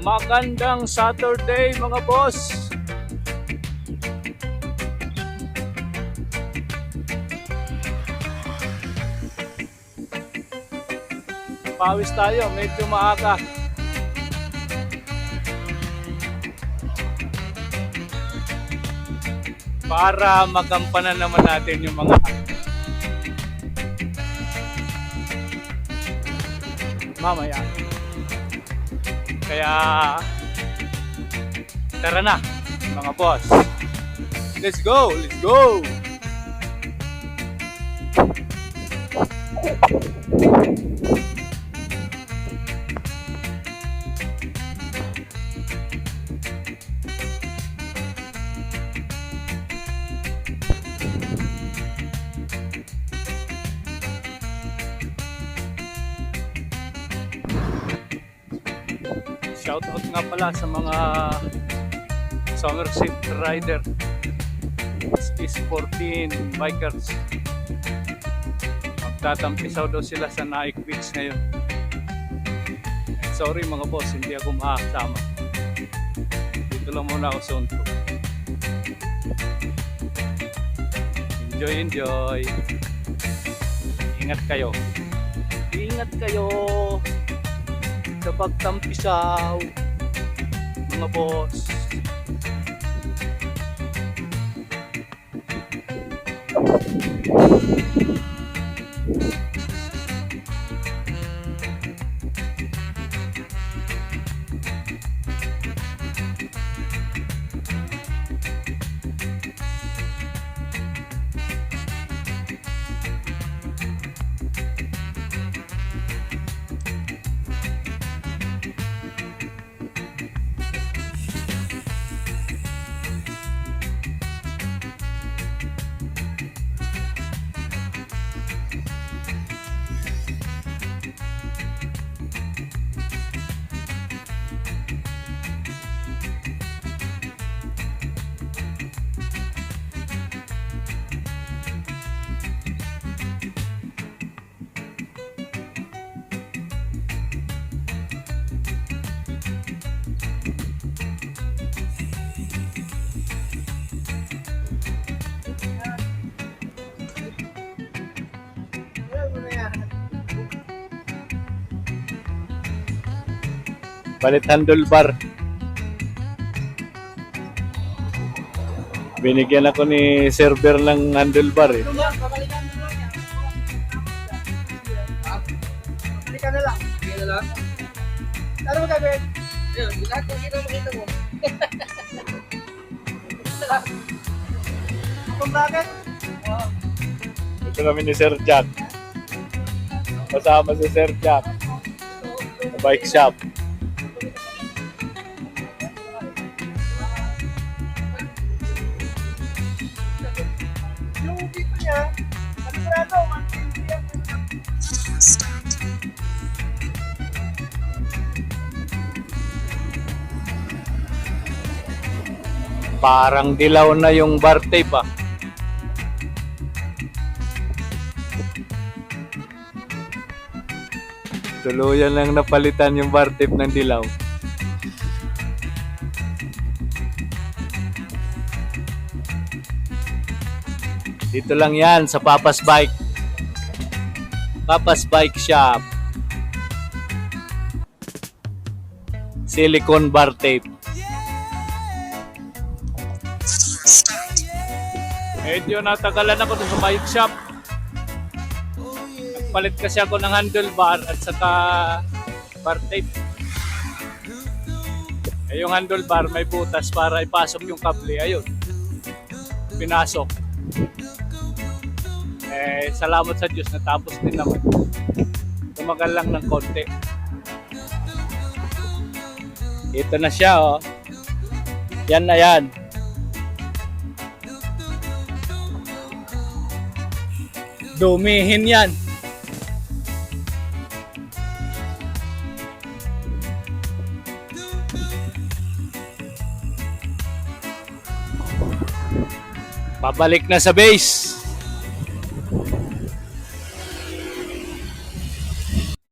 Magandang Saturday mga boss. Pawis tayo, medyo maaga. Para magampanan naman natin yung mga mamaya. Kaya tara na mga boss. Let's go, let's go. Shoutout nga pala sa mga Somerset Rider S14 bikers. Magtatampisaw daw sila sa Naik Beach ngayon. Sorry mga boss, hindi ako makakasama. Dito lang muna ako sa Unto. Enjoy, enjoy. Ingat kayo. Ingat kayo sa pagtampisaw mga boss. Palit handlebar. Binigyan ako ni server ng handlebar eh. Balikan na lang. Balikan na lang. Ano mo gagawin? Ayun, lahat ng makita mo. Kung bakit? Ito kami ni Sir Jack. Kasama si Sir Jack. Sa bike shop. Yung dito niya, sigurado, mantindihan. Parang dilaw na yung bar tape ah. Tuluyan lang napalitan yung bar tape ng dilaw. Dito lang yan sa Papa's Bike. Papa's Bike Shop. Silicone bar tape. Medyo natagalan ako sa bike shop. Nagpalit kasi ako ng handlebar at saka bar tape. Eh, yung handlebar may butas para ipasok yung kable. Ayun. Pinasok. Eh, salamat sa Diyos, natapos din naman. Tumagal lang ng konti. Ito na siya, oh. Yan na yan. Dumihin yan. Pabalik na sa base.